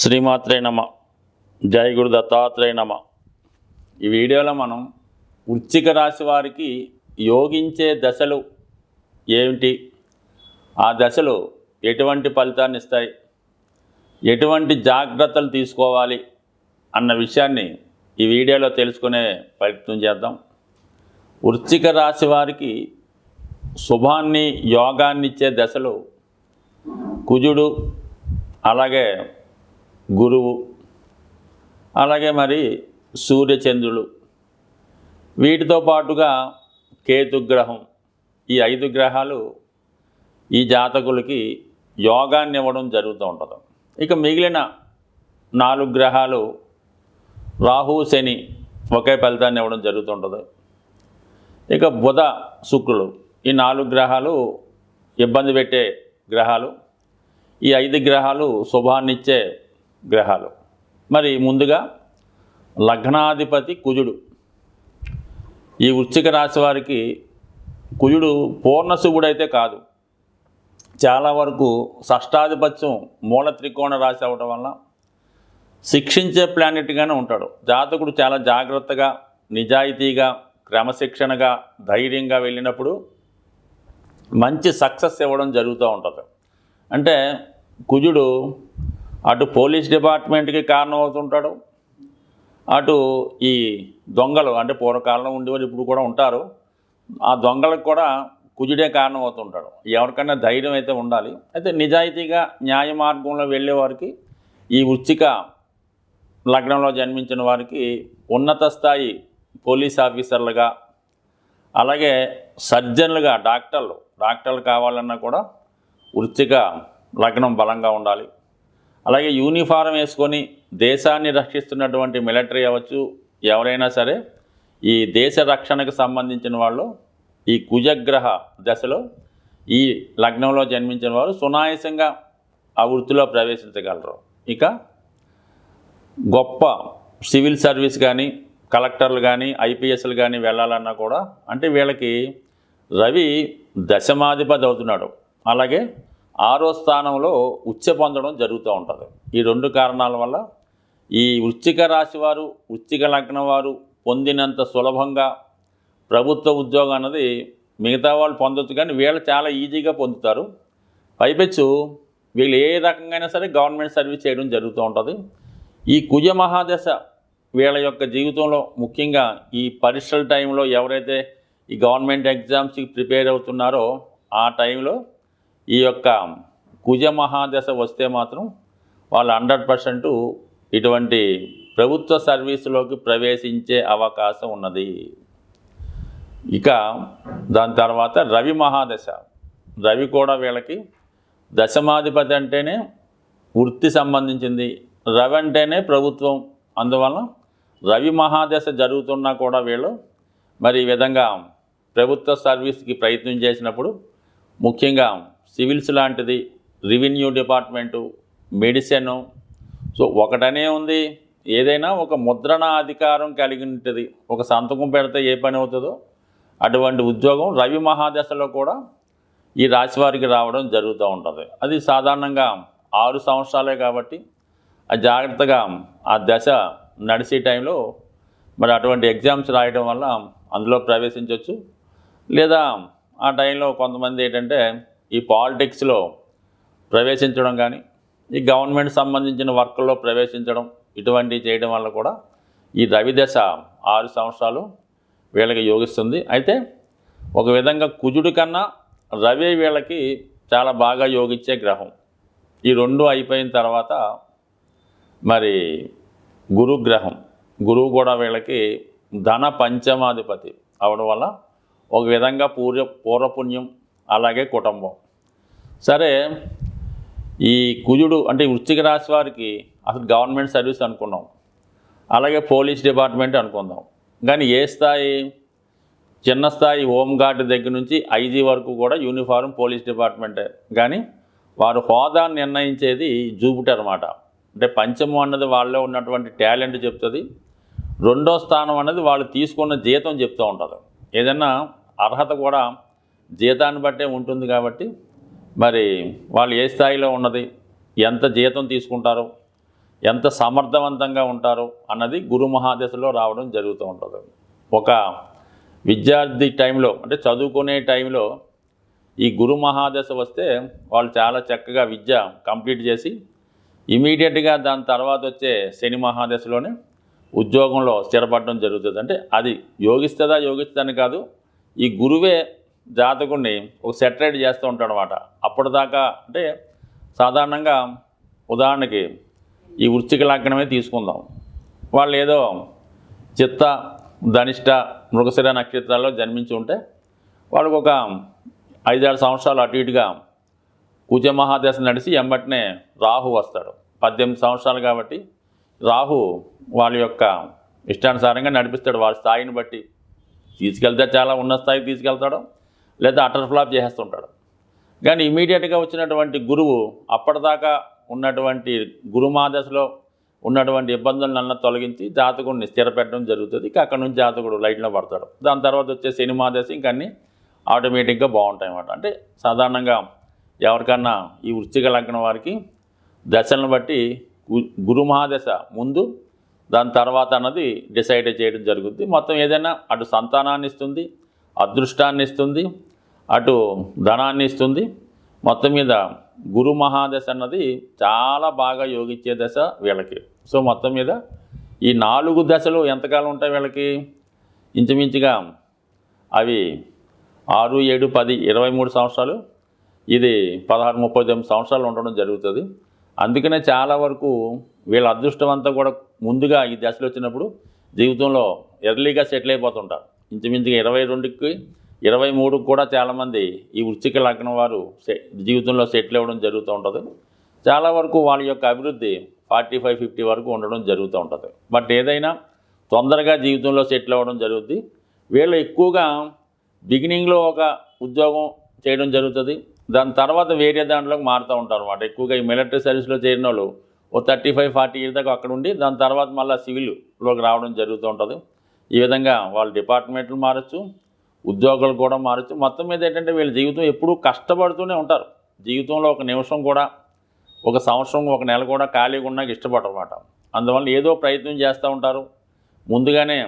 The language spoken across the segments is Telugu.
శ్రీమాత్రే నమ. జై గురు దత్తాత్రేయ నమ. ఈ వీడియోలో మనం వృశ్చిక రాశి వారికి యోగించే దశలు ఏమిటి, ఆ దశలు ఎటువంటి ఫలితాన్ని ఇస్తాయి, ఎటువంటి జాగ్రత్తలు తీసుకోవాలి అన్న విషయాన్ని ఈ వీడియోలో తెలుసుకునే ప్రయత్నం చేద్దాం. వృశ్చిక రాశి వారికి శుభాన్ని యోగాన్ని ఇచ్చే దశలు కుజుడు, అలాగే గురువు, అలాగే మరి సూర్యచంద్రులు, వీటితో పాటుగా కేతుగ్రహం, ఈ 5 గ్రహాలు ఈ జాతకులకి యోగాన్ని ఇవ్వడం జరుగుతూ ఉంటుంది. ఇక మిగిలిన 4 గ్రహాలు రాహు, శని ఒకే ఫలితాన్ని ఇవ్వడం జరుగుతుంటుంది. ఇక బుధ, శుక్రులు, ఈ 4 గ్రహాలు ఇబ్బంది పెట్టే గ్రహాలు. ఈ 5 గ్రహాలు శుభాన్నిచ్చే గ్రహాలు. మరి ముందుగా లగ్నాధిపతి కుజుడు. ఈ వృశ్చిక రాశి వారికి కుజుడు పూర్ణ శుభుడైతే కాదు, చాలా వరకు షష్టాధిపత్యం మూల త్రికోణ రాశి అవడం వల్ల శిక్షించే ప్లానెట్గానే ఉంటాడు. జాతకుడు చాలా జాగ్రత్తగా, నిజాయితీగా, క్రమశిక్షణగా, ధైర్యంగా వెళ్ళినప్పుడు మంచి సక్సెస్ ఇవ్వడం జరుగుతూ ఉంటుంది. అంటే కుజుడు అటు పోలీస్ డిపార్ట్మెంట్కి కారణం అవుతుంటాడు, అటు ఈ దొంగలు, అంటే పూర్వకాలంలో ఉండేవారు, ఇప్పుడు కూడా ఉంటారు, ఆ దొంగలకు కూడా కుజుడే కారణం అవుతుంటాడు. ఎవరికైనా ధైర్యం అయితే ఉండాలి. అయితే నిజాయితీగా న్యాయ మార్గంలో వెళ్ళే వారికి, ఈ వృశ్చిక లగ్నంలో జన్మించిన వారికి ఉన్నత స్థాయి పోలీస్ ఆఫీసర్లుగా, అలాగే సర్జన్లుగా, డాక్టర్లు కావాలన్నా కూడా వృశ్చిక లగ్నం బలంగా ఉండాలి. అలాగే యూనిఫారం వేసుకొని దేశాన్ని రక్షిస్తున్నటువంటి మిలిటరీ అవ్వచ్చు, ఎవరైనా సరే ఈ దేశ రక్షణకు సంబంధించిన వాళ్ళు ఈ కుజగ్రహ దశలో ఈ లగ్నంలో జన్మించిన వారు సునాయాసంగా ఆ వృత్తిలో ప్రవేశించగలరు. ఇక గొప్ప సివిల్ సర్వీస్ కానీ, కలెక్టర్లు కానీ, ఐపీఎస్లు కానీ వెళ్ళాలన్నా కూడా, అంటే వీళ్ళకి రవి దశమాధిపతి అవుతున్నాడు, అలాగే 6వ స్థానంలో ఉచ్చ పొందడం జరుగుతూ ఉంటుంది. ఈ 2 కారణాల వల్ల ఈ వృశ్చిక రాశి వారు, వృశ్చిక లగ్నం వారు పొందినంత సులభంగా ప్రభుత్వ ఉద్యోగం అన్నది మిగతా వాళ్ళు పొందొచ్చు, కానీ వీళ్ళు చాలా ఈజీగా పొందుతారు. పైపెచ్చు వీళ్ళు ఏ రకంగా సరే గవర్నమెంట్ సర్వీస్ చేయడం జరుగుతూ ఉంటుంది. ఈ కుజ మహాదశ వీళ్ళ యొక్క జీవితంలో, ముఖ్యంగా ఈ పరీక్షల టైంలో ఎవరైతే ఈ గవర్నమెంట్ ఎగ్జామ్స్కి ప్రిపేర్ అవుతున్నారో ఆ టైంలో ఈ యొక్క కుజ మహాదశ వస్తే మాత్రం వాళ్ళు 100% ఇటువంటి ప్రభుత్వ సర్వీసులోకి ప్రవేశించే అవకాశం ఉన్నది. ఇక దాని తర్వాత రవి మహాదశ. రవి కూడా వీళ్ళకి దశమాధిపతి అంటేనే వృత్తి సంబంధించింది, రవి అంటేనే ప్రభుత్వం. అందువలన రవి మహాదశ జరుగుతున్నా కూడా వీళ్ళు మరి ఈ విధంగా ప్రభుత్వ సర్వీస్కి ప్రయత్నం చేసినప్పుడు, ముఖ్యంగా సివిల్స్ లాంటిది, రెవెన్యూ డిపార్ట్మెంటు, మెడిసిన్, సో ఒకటనే ఉంది, ఏదైనా ఒక ముద్రణ అధికారం కలిగి ఉంటుంది. ఒక సంతకం పెడితే ఏ పని అవుతుందో అటువంటి ఉద్యోగం రవి మహాదశలో కూడా ఈ రాశి వారికి రావడం జరుగుతూ ఉంటుంది. అది సాధారణంగా 6 సంవత్సరాలే కాబట్టి ఆ జాగ్రత్తగా ఆ దశ నడిచే టైంలో మరి అటువంటి ఎగ్జామ్స్ రాయడం వల్ల అందులో ప్రవేశించవచ్చు. లేదా ఆ టైంలో కొంతమంది ఏంటంటే ఈ పాలిటిక్స్లో ప్రవేశించడం కానీ, ఈ గవర్నమెంట్ సంబంధించిన వర్క్లో ప్రవేశించడం, ఇటువంటివి చేయడం వల్ల కూడా ఈ రవి దశ 6 సంవత్సరాలు వీళ్ళకి యోగిస్తుంది. అయితే ఒక విధంగా కుజుడి కన్నా రవి వీళ్ళకి చాలా బాగా యోగించే గ్రహం. ఈ 2 అయిపోయిన తర్వాత మరి గురుగ్రహం, గురువు కూడా వీళ్ళకి ధన పంచమాధిపతి అవడం వల్ల ఒక విధంగా పూర్వపుణ్యం, అలాగే కుటుంబం. సరే, ఈ కుజుడు అంటే వృశ్చిక రాశి వారికి అసలు గవర్నమెంట్ సర్వీస్ అనుకున్నాం, అలాగే పోలీస్ డిపార్ట్మెంట్ అనుకుందాం, కానీ ఏ స్థాయి, చిన్న స్థాయి హోంగార్డ్ దగ్గర నుంచి ఐజీ వరకు కూడా యూనిఫారం పోలీస్ డిపార్ట్మెంటే. కానీ వారు హోదా నిర్ణయించేది జూపిటర్ అన్నమాట. అంటే పంచమం అన్నది వాళ్ళలో ఉన్నటువంటి టాలెంట్ చెప్తుంది, 2వ స్థానం అన్నది వాళ్ళు తీసుకున్న జీతం చెప్తూ ఉంటుంది. ఏదైనా అర్హత కూడా జీతాన్ని బట్టే ఉంటుంది కాబట్టి మరి వాళ్ళు ఏ స్థాయిలో ఉన్నది, ఎంత జీతం తీసుకుంటారో, ఎంత సమర్థవంతంగా ఉంటారో అన్నది గురు మహాదశలో రావడం జరుగుతూ ఉంటుంది. ఒక విద్యార్థి టైంలో అంటే చదువుకునే టైంలో ఈ గురు మహాదశ వస్తే వాళ్ళు చాలా చక్కగా విద్య కంప్లీట్ చేసి ఇమీడియట్గా దాని తర్వాత వచ్చే శని మహాదశలోనే ఉద్యోగంలో స్థిరపడడం జరుగుతుంది. అంటే అది యోగిస్తుందని కాదు, ఈ గురువే జాతకుడిని ఒక సెటరేట్ చేస్తూ ఉంటాడు అన్నమాట. అప్పటిదాకా అంటే సాధారణంగా ఉదాహరణకి ఈ వృశ్చిక లగ్నమే తీసుకుందాం. వాళ్ళు ఏదో చిత్త ధనిష్ట మృగశిర నక్షత్రాల్లో జన్మించి ఉంటే వాళ్ళకు ఒక 5-6 సంవత్సరాలు అటు ఇటుగా కుజ మహాదశ నడిచి ఎంబటినే రాహు వస్తాడు. 18 సంవత్సరాలు కాబట్టి రాహు వాళ్ళ యొక్క ఇష్టానుసారంగా నడిపిస్తాడు. వాళ్ళ స్థాయిని బట్టి తీసుకెళ్తే చాలా ఉన్న స్థాయికి తీసుకెళ్తాడు, లేదా అటర్ ఫ్లాప్ చేసేస్తుంటాడు. కానీ ఇమీడియట్గా వచ్చినటువంటి గురువు అప్పటిదాకా ఉన్నటువంటి గురుమహాదశలో ఉన్నటువంటి ఇబ్బందులనన్నా తొలగించి జాతకుడిని స్థిరపెట్టడం జరుగుతుంది. ఇక అక్కడ నుంచి జాతకుడు లైట్లో పడతాడు. దాని తర్వాత వచ్చే శని మహాదశ ఇంక అన్నీ ఆటోమేటిక్గా బాగుంటాయి అన్నమాట. అంటే సాధారణంగా ఎవరికన్నా ఈ వృశ్చిక లగ్నం వారికి దశలను బట్టి గురు మహాదశ ముందు దాని తర్వాత అన్నది డిసైడ్ చేయడం జరుగుతుంది. మొత్తం ఏదైనా అటు సంతానాన్ని ఇస్తుంది, అదృష్టాన్ని ఇస్తుంది, అటు ధనాన్ని ఇస్తుంది. మొత్తం మీద గురు మహాదశ అన్నది చాలా బాగా యోగించే దశ వీళ్ళకి. సో మొత్తం మీద ఈ 4 దశలు ఎంతకాలం ఉంటాయి వీళ్ళకి? ఇంచుమించుగా అవి 6, 7, 10, 23 సంవత్సరాలు, ఇది 16, 39 సంవత్సరాలు ఉండడం జరుగుతుంది. అందుకనే చాలా వరకు వీళ్ళ అదృష్టం అంతా కూడా ముందుగా ఈ దశలు వచ్చినప్పుడు జీవితంలో ఎర్లీగా సెటిల్ అయిపోతుంటారు. ఇంచుమించుగా 22కి 23కి కూడా చాలామంది ఈ వృశ్చిక లగ్నం వారు జీవితంలో సెటిల్ అవ్వడం జరుగుతూ ఉంటుంది. చాలా వరకు వాళ్ళ యొక్క అభివృద్ధి 45, 50 వరకు ఉండడం జరుగుతూ ఉంటుంది. బట్ ఏదైనా తొందరగా జీవితంలో సెటిల్ అవ్వడం జరుగుతుంది. వీళ్ళు ఎక్కువగా బిగినింగ్లో ఒక ఉద్యోగం చేయడం జరుగుతుంది, దాని తర్వాత వేరే దాంట్లోకి మారుతూ ఉంటారు అన్నమాట. ఎక్కువగా ఈ మిలిటరీ సర్వీస్లో చేరిన వాళ్ళు ఓ 35, 40 ఇయర్స్ దాకా అక్కడ ఉండి దాని తర్వాత మళ్ళీ సివిల్లోకి రావడం జరుగుతూ ఉంటుంది. ఈ విధంగా వాళ్ళు డిపార్ట్మెంట్లు మారచ్చు, ఉద్యోగాలు కూడా మారచ్చు. మొత్తం మీద ఏంటంటే వీళ్ళ జీవితం ఎప్పుడూ కష్టపడుతూనే ఉంటారు. జీవితంలో ఒక నిమిషం కూడా, ఒక సంవత్సరం, ఒక నెల కూడా ఖాళీగా ఉన్నాక ఇష్టపడరు అన్నమాట. అందువల్ల ఏదో ప్రయత్నం చేస్తూ ఉంటారు. ముందుగానే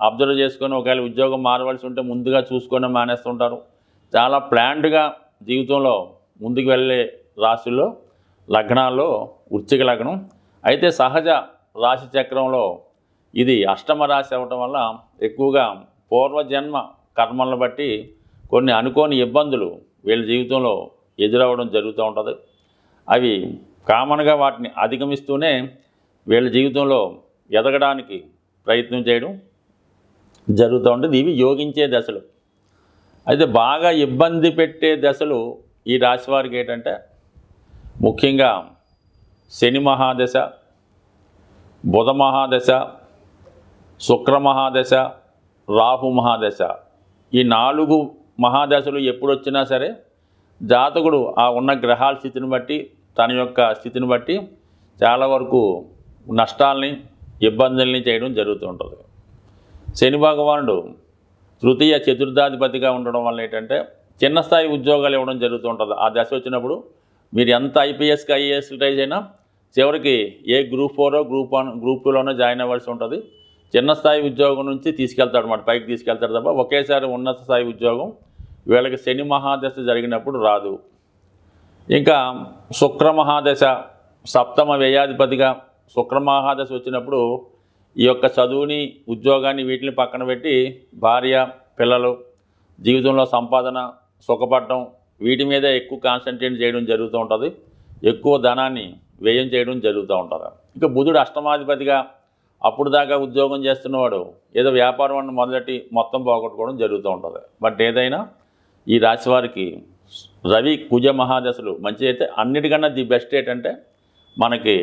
అబ్జర్వ్ చేసుకొని ఒకవేళ ఉద్యోగం మారవలసి ఉంటే ముందుగా చూసుకొని మానేస్తుంటారు. చాలా ప్లాన్డ్గా జీవితంలో ముందుకు వెళ్ళే రాశుల్లో లగ్నాల్లో వృశ్చిక లగ్నం. అయితే సహజ రాశి చక్రంలో ఇది అష్టమ రాశి అవ్వటం వల్ల ఎక్కువగా పూర్వజన్మ కర్మలను బట్టి కొన్ని అనుకోని ఇబ్బందులు వీళ్ళ జీవితంలో ఎదురవ్వడం జరుగుతూ ఉంటుంది. అవి కామన్గా వాటిని అధిగమిస్తూనే వీళ్ళ జీవితంలో ఎదగడానికి ప్రయత్నం చేయడం జరుగుతూ ఉంటుంది. ఇవి యోగించే దశలు. అయితే బాగా ఇబ్బంది పెట్టే దశలు ఈ రాశి వారికి ఏంటంటే ముఖ్యంగా శని మహాదశ, బుధ మహాదశ, శుక్ర మహాదశ, రాహు మహాదశ. ఈ 4 మహాదశలు ఎప్పుడు వచ్చినా సరే జాతకుడు ఆ ఉన్న గ్రహాల స్థితిని బట్టి, తన యొక్క స్థితిని బట్టి చాలా వరకు నష్టాలని, ఇబ్బందుల్ని చేయడం జరుగుతూ ఉంటుంది. శని భగవానుడు తృతీయ చతుర్థాధిపతిగా ఉండడం వల్ల ఏంటంటే చిన్న స్థాయి ఉద్యోగాలు ఇవ్వడం జరుగుతూ ఉంటుంది. ఆ దశ వచ్చినప్పుడు మీరు ఎంత ఐపీఎస్కి ఐఏఎస్కి ట్రై అయినా చివరికి ఏ గ్రూప్ 4, గ్రూప్ 1, గ్రూప్ 2లోనో జాయిన్ అవ్వాల్సి ఉంటుంది. చిన్న స్థాయి ఉద్యోగం నుంచి తీసుకెళ్తాడు అన్నమాట, పైకి తీసుకెళ్తాడు తప్ప ఒకేసారి ఉన్నత స్థాయి ఉద్యోగం వీళ్ళకి శని మహాదశ జరిగినప్పుడు రాదు. ఇంకా శుక్ర మహాదశ, సప్తమ వ్యయాధిపతిగా శుక్ర మహాదశ వచ్చినప్పుడు ఈ యొక్క చదువుని, ఉద్యోగాన్ని వీటిని పక్కన పెట్టి భార్య, పిల్లలు, జీవితంలో సంపాదన, సుఖపడటం వీటి మీద ఎక్కువ కాన్సన్ట్రేట్ చేయడం జరుగుతూ ఉంటుంది. ఎక్కువ ధనాన్ని వ్యయం చేయడం జరుగుతూ ఉంటుంది. ఇంకా బుధుడు అష్టమాధిపతిగా అప్పుడు దాకా ఉద్యోగం చేస్తున్నవాడు ఏదో వ్యాపారం అని మొదలెట్టి మొత్తం పోగొట్టుకోవడం జరుగుతూ ఉంటుంది. బట్ ఏదైనా ఈ రాశి వారికి రవి, కుజ మహాదశలు మంచి అయితే అన్నిటికన్నా ది బెస్ట్ ఏంటంటే మనకి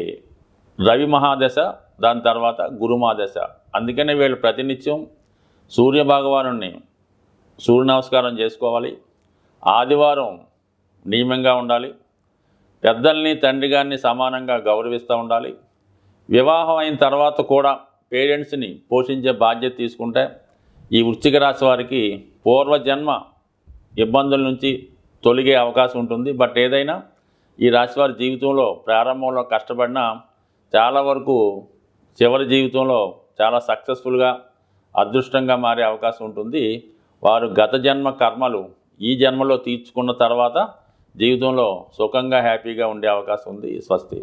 రవి మహాదశ, దాని తర్వాత గురు మహాదశ. అందుకనే వీళ్ళు ప్రతినిత్యం సూర్య భగవానుని సూర్య నమస్కారం చేసుకోవాలి. ఆదివారం నియమంగా ఉండాలి. పెద్దల్ని, తండ్రి గారిని సమానంగా గౌరవిస్తూ ఉండాలి. వివాహం అయిన తర్వాత కూడా పేరెంట్స్ని పోషించే బాధ్యత తీసుకుంటే ఈ వృశ్చిక రాశి వారికి పూర్వజన్మ ఇబ్బందుల నుంచి తొలగే అవకాశం ఉంటుంది. బట్ ఏదైనా ఈ రాశివారి జీవితంలో ప్రారంభంలో కష్టపడినా చాలా వరకు చివరి జీవితంలో చాలా సక్సెస్ఫుల్గా అదృష్టంగా మారే అవకాశం ఉంటుంది. వారు గత జన్మ కర్మలు ఈ జన్మలో తీర్చుకున్న తర్వాత జీవితంలో సుఖంగా హ్యాపీగా ఉండే అవకాశం ఉంది. స్వస్తి.